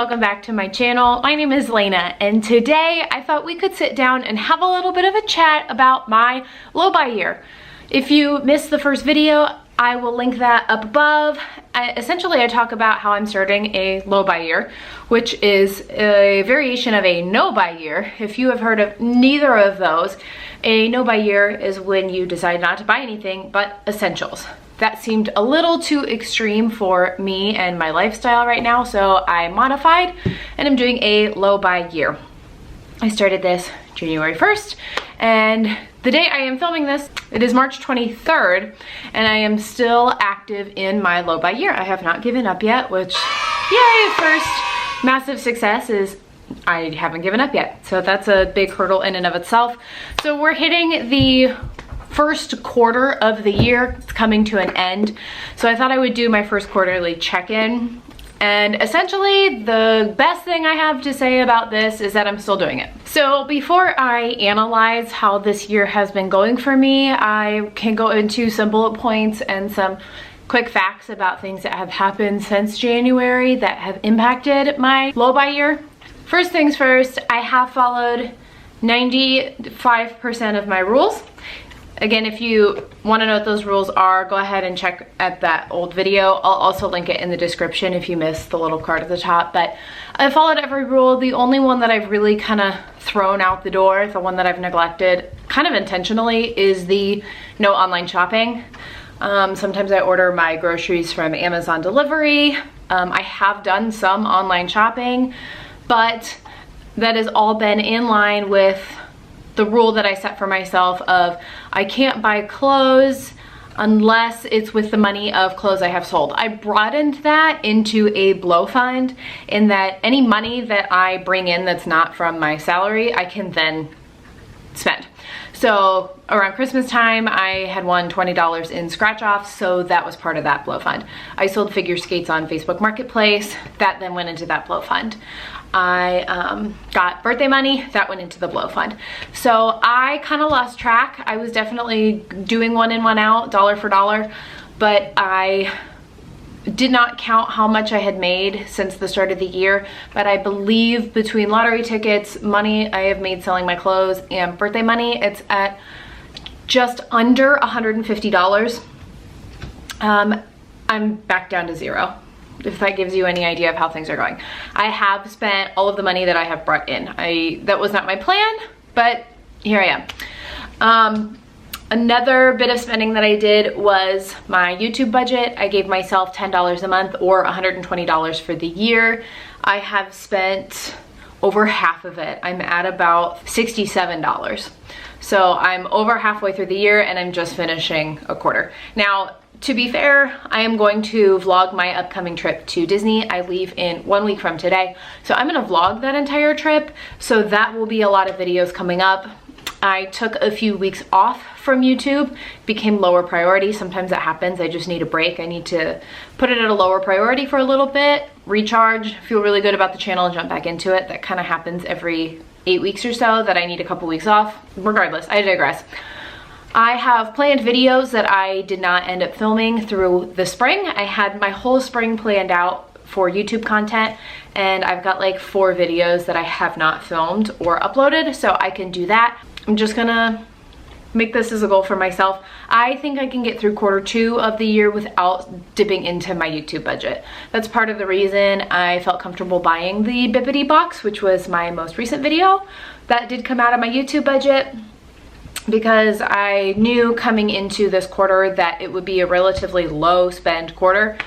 welcome back to my channel. My name is Lena, and today I thought we could sit down and have a little bit of a chat about my low buy year. If you missed the first video, I will link that up above. Essentially, I talk about how I'm starting a low buy year, which is a variation of a no buy year. If you have heard of neither of those, a no buy year is when you decide not to buy anything but essentials. That seemed a little too extreme for me and my lifestyle right now, so I modified and I'm doing a low buy year. I started this January 1st, and the day I am filming this, it is March 23rd, and I am still active in my low buy year. I have not given up yet, which, yay, first massive success is I haven't given up yet. So that's a big hurdle in and of itself. So we're hitting the first quarter of the year. It's coming to an end. So I thought I would do my first quarterly check-in. And essentially, the best thing I have to say about this is that I'm still doing it. So before I analyze how this year has been going for me, I can go into some bullet points and some quick facts about things that have happened since January that have impacted my low buy year. First things first, I have followed 95% of my rules. Again, if you want to know what those rules are, go ahead and check at that old video. I'll also link it in the description if you missed the little card at the top. But I followed every rule. The only one that I've really kind of thrown out the door, the one that I've neglected kind of intentionally, is the no online shopping. Sometimes I order my groceries from Amazon delivery. I have done some online shopping, but that has all been in line with the rule that I set for myself of I can't buy clothes unless it's with the money of clothes I have sold. I broadened that into a blow fund in that any money that I bring in that's not from my salary, I can then spend. So around Christmas time, I had won $20 in scratch offs, so that was part of that blow fund. I sold figure skates on Facebook Marketplace, that then went into that blow fund. I got birthday money, that went into the blow fund. So I kind of lost track. I was definitely doing one in, one out, dollar for dollar, but I did not count how much I had made since the start of the year. But I believe between lottery tickets, money I have made selling my clothes, and birthday money, it's at just under $150. I'm back down to zero, if that gives you any idea of how things are going. I have spent all of the money that I have brought in. That was not my plan, but here I am. Another bit of spending that I did was my YouTube budget. I gave myself $10 a month or $120 for the year. I have spent over half of it. I'm at about $67. So I'm over halfway through the year and I'm just finishing a quarter. Now, to be fair, I am going to vlog my upcoming trip to Disney. I leave in 1 week from today. So I'm gonna vlog that entire trip. So that will be a lot of videos coming up. I took a few weeks off from YouTube, became lower priority. Sometimes that happens, I just need a break. I need to put it at a lower priority for a little bit, recharge, feel really good about the channel and jump back into it. That kind of happens every 8 weeks or so that I need a couple weeks off. Regardless, I digress. I have planned videos that I did not end up filming through the spring. I had my whole spring planned out for YouTube content, and I've got like 4 videos that I have not filmed or uploaded, so I can do that. I'm just gonna make this as a goal for myself. I think I can get through quarter 2 of the year without dipping into my YouTube budget. That's part of the reason I felt comfortable buying the Bibbidi box, which was my most recent video. That did come out of my YouTube budget because I knew coming into this quarter that it would be a relatively low spend quarter.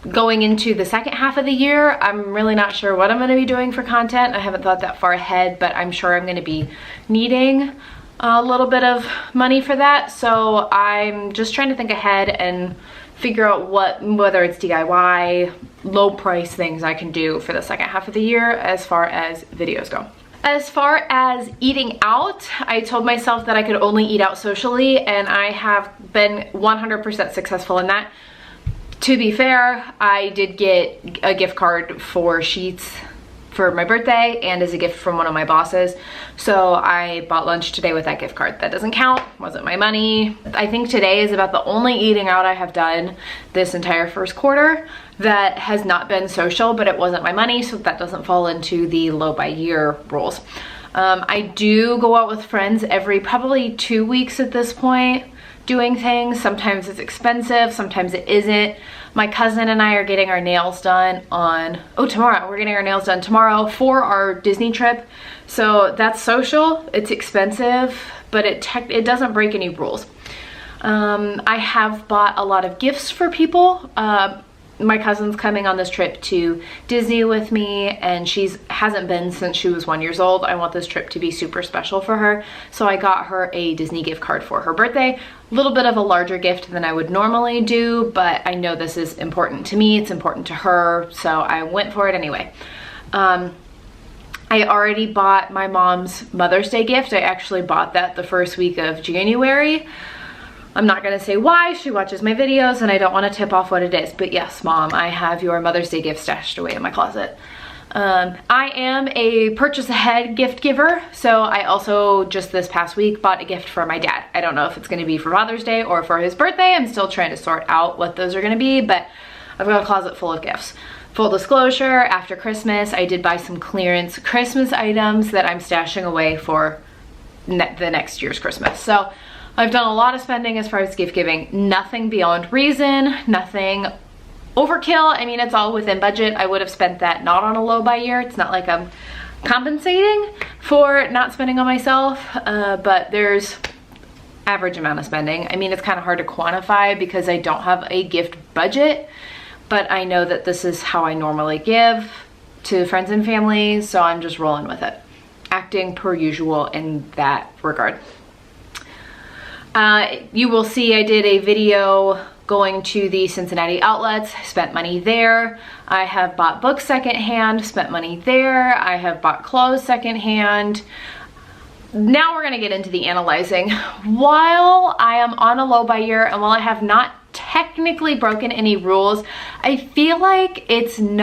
Going into the second half of the year, I'm really not sure what I'm going to be doing for content. I haven't thought that far ahead, but I'm sure I'm going to be needing a little bit of money for that. So I'm just trying to think ahead and figure out whether it's DIY, low price things I can do for the second half of the year as far as videos go. As far as eating out, I told myself that I could only eat out socially, and I have been 100% successful in that. To be fair, I did get a gift card for Sheetz for my birthday and as a gift from one of my bosses. So I bought lunch today with that gift card. That doesn't count, wasn't my money. I think today is about the only eating out I have done this entire first quarter that has not been social, but it wasn't my money, so that doesn't fall into the low by year rules. I do go out with friends every probably 2 weeks at this point doing things. Sometimes it's expensive, sometimes it isn't. My cousin and I are getting our nails done on, tomorrow. We're getting our nails done tomorrow for our Disney trip. So that's social, it's expensive, but it doesn't break any rules. I have bought a lot of gifts for people. My cousin's coming on this trip to Disney with me, and hasn't been since she was 1 year old. I want this trip to be super special for her. So I got her a Disney gift card for her birthday. A little bit of a larger gift than I would normally do, but I know this is important to me, it's important to her, so I went for it anyway. I already bought my mom's Mother's Day gift. I actually bought that the first week of January. I'm not gonna say why, she watches my videos and I don't wanna tip off what it is, but yes, Mom, I have your Mother's Day gift stashed away in my closet. I am a purchase ahead gift giver, so I also just this past week bought a gift for my dad. I don't know if it's gonna be for Father's Day or for his birthday. I'm still trying to sort out what those are gonna be, but I've got a closet full of gifts. Full disclosure, after Christmas, I did buy some clearance Christmas items that I'm stashing away for the next year's Christmas. So I've done a lot of spending as far as gift giving, nothing beyond reason, nothing overkill. I mean, it's all within budget. I would have spent that not on a low by year. It's not like I'm compensating for not spending on myself, but there's average amount of spending. I mean, it's kind of hard to quantify because I don't have a gift budget, but I know that this is how I normally give to friends and family, so I'm just rolling with it. Acting per usual in that regard. You will see I did a video going to the Cincinnati outlets, spent money there. I have bought books secondhand, spent money there. I have bought clothes secondhand. Now we're gonna get into the analyzing. While I am on a low by year and while I have not technically broken any rules, I feel like I'm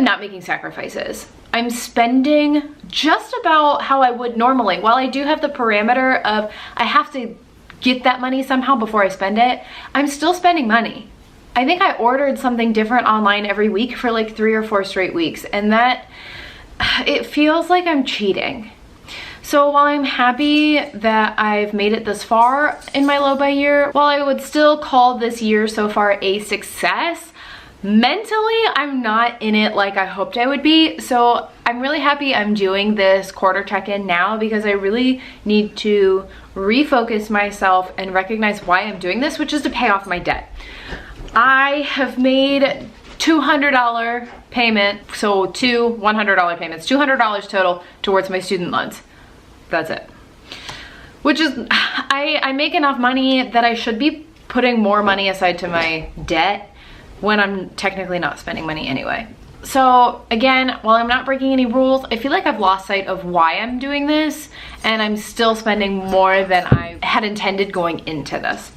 not making sacrifices. I'm spending just about how I would normally. While I do have the parameter of I have to get that money somehow before I spend it, I'm still spending money. I think I ordered something different online every week for like 3 or 4 straight weeks, and that it feels like I'm cheating. So while I'm happy that I've made it this far in my low by year, while I would still call this year so far a success, mentally, I'm not in it like I hoped I would be. So I'm really happy I'm doing this quarter check-in now because I really need to refocus myself and recognize why I'm doing this, which is to pay off my debt. I have made $200 payment, so 2 $100 payments, $200 total towards my student loans. That's it. Which is, I make enough money that I should be putting more money aside to my debt when I'm technically not spending money anyway. So again, while I'm not breaking any rules, I feel like I've lost sight of why I'm doing this, and I'm still spending more than I had intended going into this.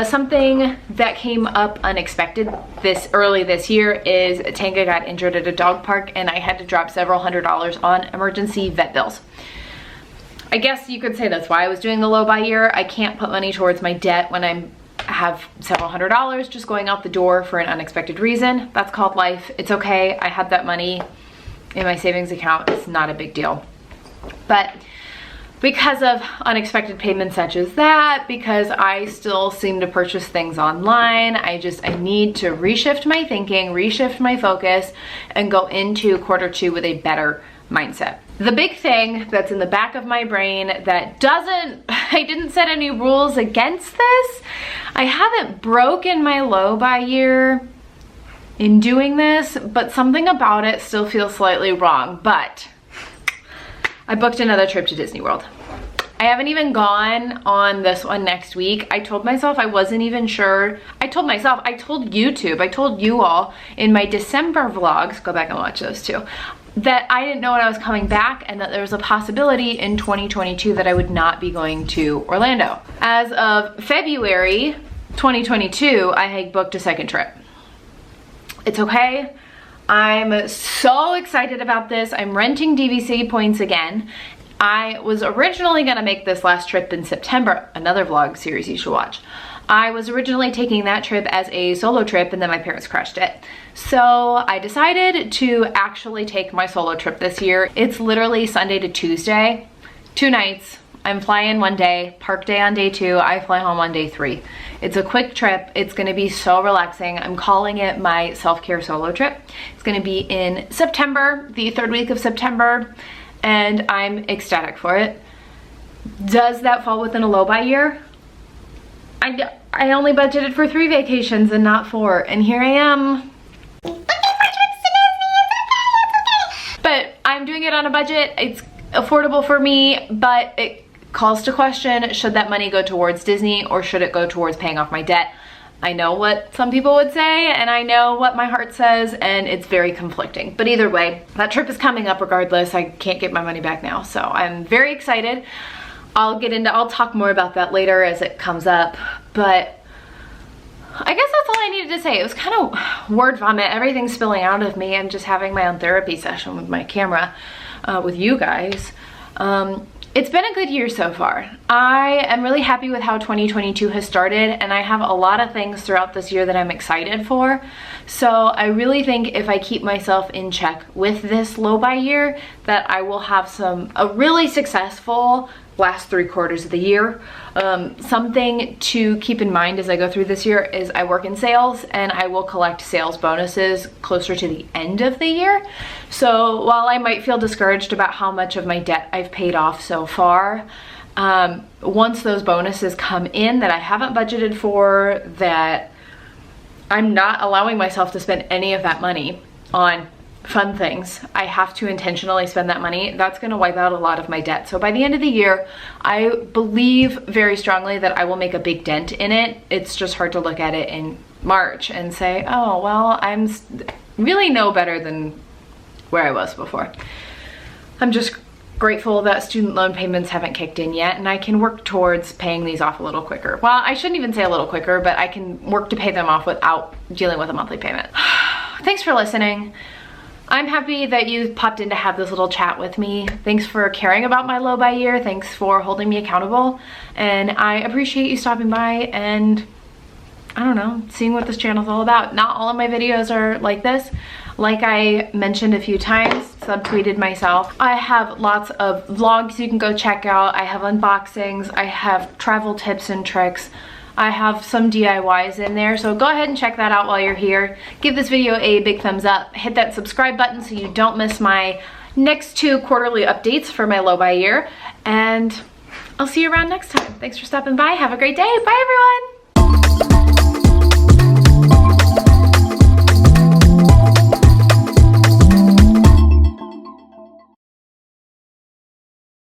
Something that came up unexpected early this year is Tanga got injured at a dog park and I had to drop several $100s on emergency vet bills. I guess you could say that's why I was doing the low by year. I can't put money towards my debt when I have several $100s just going out the door for an unexpected reason. That's called life. It's okay. I had that money in my savings account. It's not a big deal. But because of unexpected payments such as that, because I still seem to purchase things online, I need to reshift my thinking, reshift my focus, and go into quarter 2 with a better mindset. The big thing that's in the back of my brain that I didn't set any rules against this. I haven't broken my low by year in doing this, but something about it still feels slightly wrong. But I booked another trip to Disney World. I haven't even gone on this one next week. I told myself I wasn't even sure. I told YouTube, I told you all in my December vlogs, go back and watch those too, that I didn't know when I was coming back and that there was a possibility in 2022 that I would not be going to Orlando. As of February 2022, I had booked a second trip. It's okay. I'm so excited about this. I'm renting DVC points again. I was originally gonna make this last trip in September, another vlog series you should watch. I was originally taking that trip as a solo trip and then my parents crashed it. So I decided to actually take my solo trip this year. It's literally Sunday to Tuesday, 2 nights. I'm flying one day, park day on day 2, I fly home on day 3. It's a quick trip, it's gonna be so relaxing. I'm calling it my self-care solo trip. It's gonna be in September, the 3rd week of September, and I'm ecstatic for it. Does that fall within a low buy year? I only budgeted for 3 vacations and not 4, and here I am. But I'm doing it on a budget. It's affordable for me, but it calls to question, should that money go towards Disney or should it go towards paying off my debt? I know what some people would say and I know what my heart says, and it's very conflicting. But either way, that trip is coming up regardless. I can't get my money back now, so I'm very excited. I'll talk more about that later as it comes up, but I guess that's all I needed to say. It was kind of word vomit, everything's spilling out of me. I'm just having my own therapy session with my camera, with you guys. It's been a good year so far. I am really happy with how 2022 has started, and I have a lot of things throughout this year that I'm excited for. So I really think if I keep myself in check with this low buy year, that I will have a really successful last 3 quarters of the year. Something to keep in mind as I go through this year is I work in sales and I will collect sales bonuses closer to the end of the year. So while I might feel discouraged about how much of my debt I've paid off so far, once those bonuses come in that I haven't budgeted for, that I'm not allowing myself to spend any of that money on fun things, I have to intentionally spend that money, that's gonna wipe out a lot of my debt. So by the end of the year, I believe very strongly that I will make a big dent in it. It's just hard to look at it in March and say, oh, well, I'm really no better than where I was before. I'm just grateful that student loan payments haven't kicked in yet and I can work towards paying these off a little quicker. Well, I shouldn't even say a little quicker, but I can work to pay them off without dealing with a monthly payment. Thanks for listening. I'm happy that you popped in to have this little chat with me. Thanks for caring about my low buy year. Thanks for holding me accountable. And I appreciate you stopping by and, I don't know, seeing what this channel's all about. Not all of my videos are like this. Like I mentioned a few times, subtweeted myself, I have lots of vlogs you can go check out. I have unboxings, I have travel tips and tricks. I have some DIYs in there, so go ahead and check that out while you're here. Give this video a big thumbs up. Hit that subscribe button so you don't miss my next 2 quarterly updates for my low buy year. And I'll see you around next time. Thanks for stopping by. Have a great day. Bye, everyone.